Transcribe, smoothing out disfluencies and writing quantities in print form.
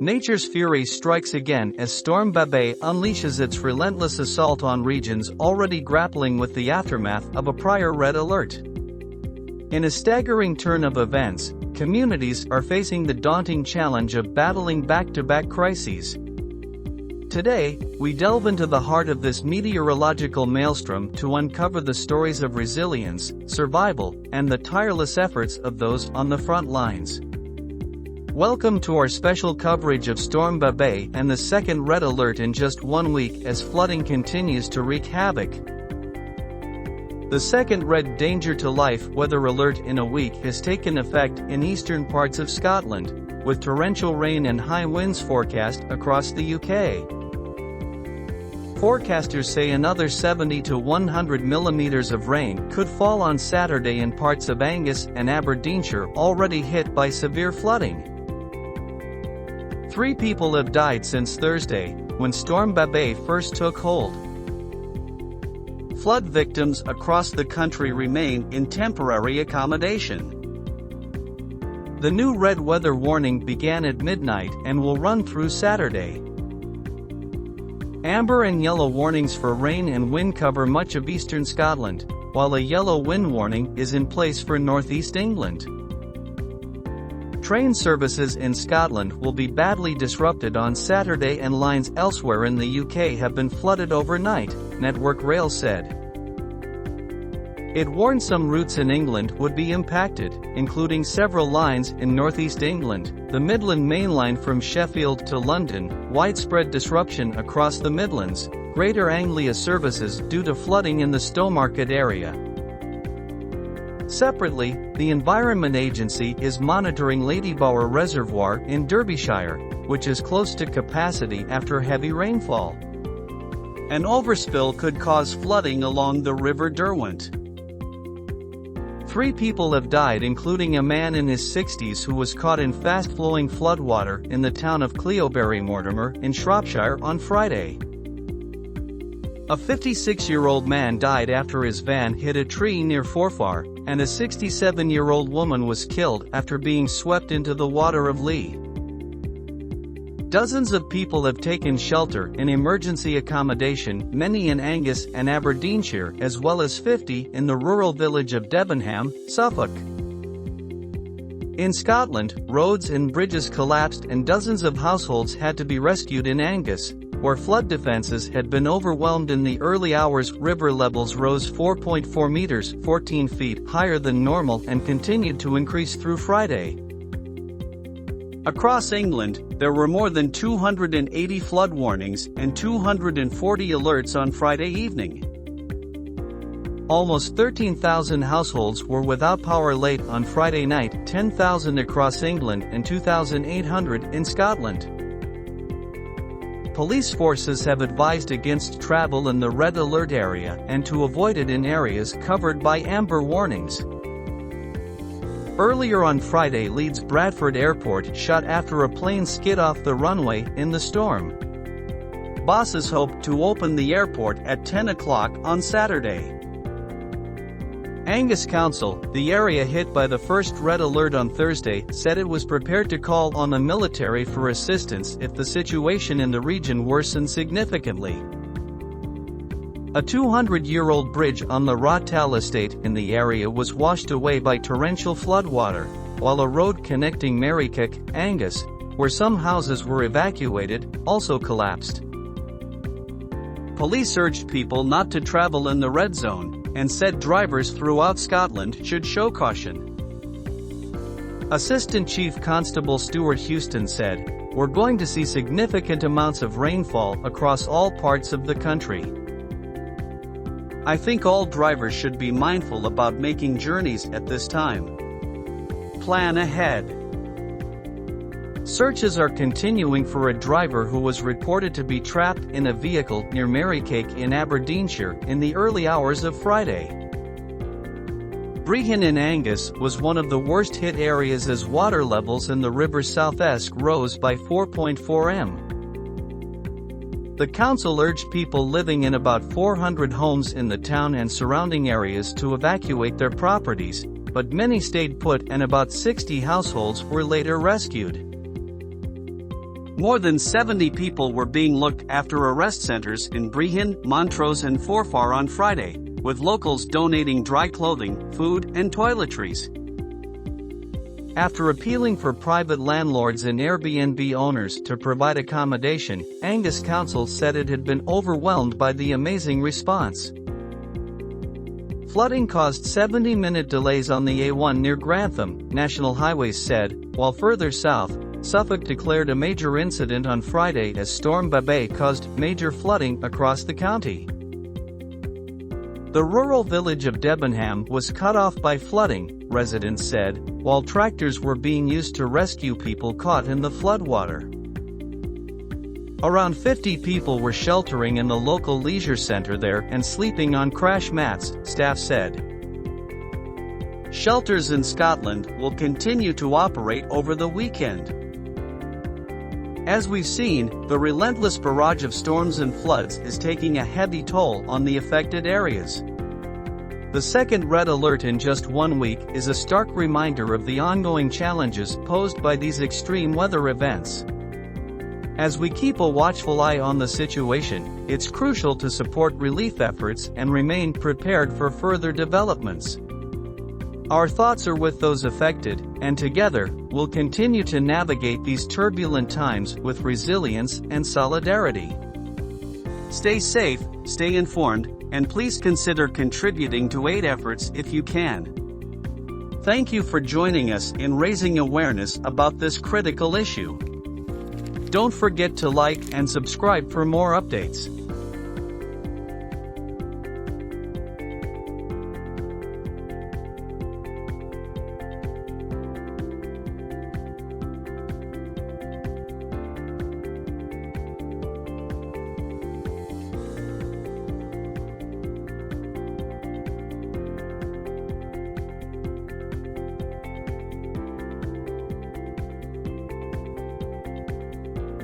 Nature's fury strikes again as Storm Babet unleashes its relentless assault on regions already grappling with the aftermath of a prior red alert. In a staggering turn of events, communities are facing the daunting challenge of battling back-to-back crises. Today, we delve into the heart of this meteorological maelstrom to uncover the stories of resilience, survival, and the tireless efforts of those on the front lines. Welcome to our special coverage of Storm Babet and the second red alert in just 1 week as flooding continues to wreak havoc. The second red danger to life weather alert in a week has taken effect in eastern parts of Scotland, with torrential rain and high winds forecast across the UK. Forecasters say another 70 to 100 millimeters of rain could fall on Saturday in parts of Angus and Aberdeenshire already hit by severe flooding. 3 people have died since Thursday, when Storm Babet first took hold. Flood victims across the country remain in temporary accommodation. The new red weather warning began at midnight and will run through Saturday. Amber and yellow warnings for rain and wind cover much of eastern Scotland, while a yellow wind warning is in place for northeast England. Train services in Scotland will be badly disrupted on Saturday and lines elsewhere in the UK have been flooded overnight, Network Rail said. It warned some routes in England would be impacted, including several lines in northeast England, the Midland Main Line from Sheffield to London, widespread disruption across the Midlands, Greater Anglia services due to flooding in the Stowmarket area. Separately, the Environment Agency is monitoring Ladybower Reservoir in Derbyshire, which is close to capacity after heavy rainfall. An overspill could cause flooding along the River Derwent. 3 people have died, including a man in his 60s who was caught in fast-flowing floodwater in the town of Cleobury Mortimer in Shropshire on Friday. A 56-year-old man died after his van hit a tree near Forfar, and a 67-year-old woman was killed after being swept into the water of Lee. Dozens of people have taken shelter in emergency accommodation, many in Angus and Aberdeenshire, as well as 50 in the rural village of Debenham, Suffolk. In Scotland, roads and bridges collapsed and dozens of households had to be rescued in Angus, where flood defences had been overwhelmed in the early hours. River levels rose 4.4 meters, 14 feet higher than normal, and continued to increase through Friday. Across England, there were more than 280 flood warnings and 240 alerts on Friday evening. Almost 13,000 households were without power late on Friday night, 10,000 across England and 2,800 in Scotland. Police forces have advised against travel in the red alert area and to avoid it in areas covered by amber warnings. Earlier on Friday, Leeds Bradford Airport shut after a plane skid off the runway in the storm. Bosses hope to open the airport at 10 o'clock on Saturday. Angus Council, the area hit by the first red alert on Thursday, said it was prepared to call on the military for assistance if the situation in the region worsened significantly. A 200-year-old bridge on the Rothtal estate in the area was washed away by torrential floodwater, while a road connecting Marykirk, Angus, where some houses were evacuated, also collapsed. Police urged people not to travel in the red zone, and said drivers throughout Scotland should show caution. Assistant Chief Constable Stuart Houston said, "We're going to see significant amounts of rainfall across all parts of the country. I think all drivers should be mindful about making journeys at this time. Plan ahead." Searches are continuing for a driver who was reported to be trapped in a vehicle near Marykirk in Aberdeenshire in the early hours of Friday. Brehon in Angus was one of the worst hit areas as water levels in the River South Esk rose by 4.4 m. The council urged people living in about 400 homes in the town and surrounding areas to evacuate their properties, but many stayed put and about 60 households were later rescued. More than 70 people were being looked after at rest centers in Brihen, Montrose and Forfar on Friday, with locals donating dry clothing, food, and toiletries. After appealing for private landlords and Airbnb owners to provide accommodation, Angus Council said it had been overwhelmed by the amazing response. Flooding caused 70-minute delays on the A1 near Grantham, National Highways said, while further south, Suffolk declared a major incident on Friday as Storm Babet caused major flooding across the county. The rural village of Debenham was cut off by flooding, residents said, while tractors were being used to rescue people caught in the floodwater. Around 50 people were sheltering in the local leisure center there and sleeping on crash mats, staff said. Shelters in Scotland will continue to operate over the weekend. As we've seen, the relentless barrage of storms and floods is taking a heavy toll on the affected areas. The second red alert in just 1 week is a stark reminder of the ongoing challenges posed by these extreme weather events. As we keep a watchful eye on the situation, it's crucial to support relief efforts and remain prepared for further developments. Our thoughts are with those affected, and together, we'll continue to navigate these turbulent times with resilience and solidarity. Stay safe, stay informed, and please consider contributing to aid efforts if you can. Thank you for joining us in raising awareness about this critical issue. Don't forget to like and subscribe for more updates.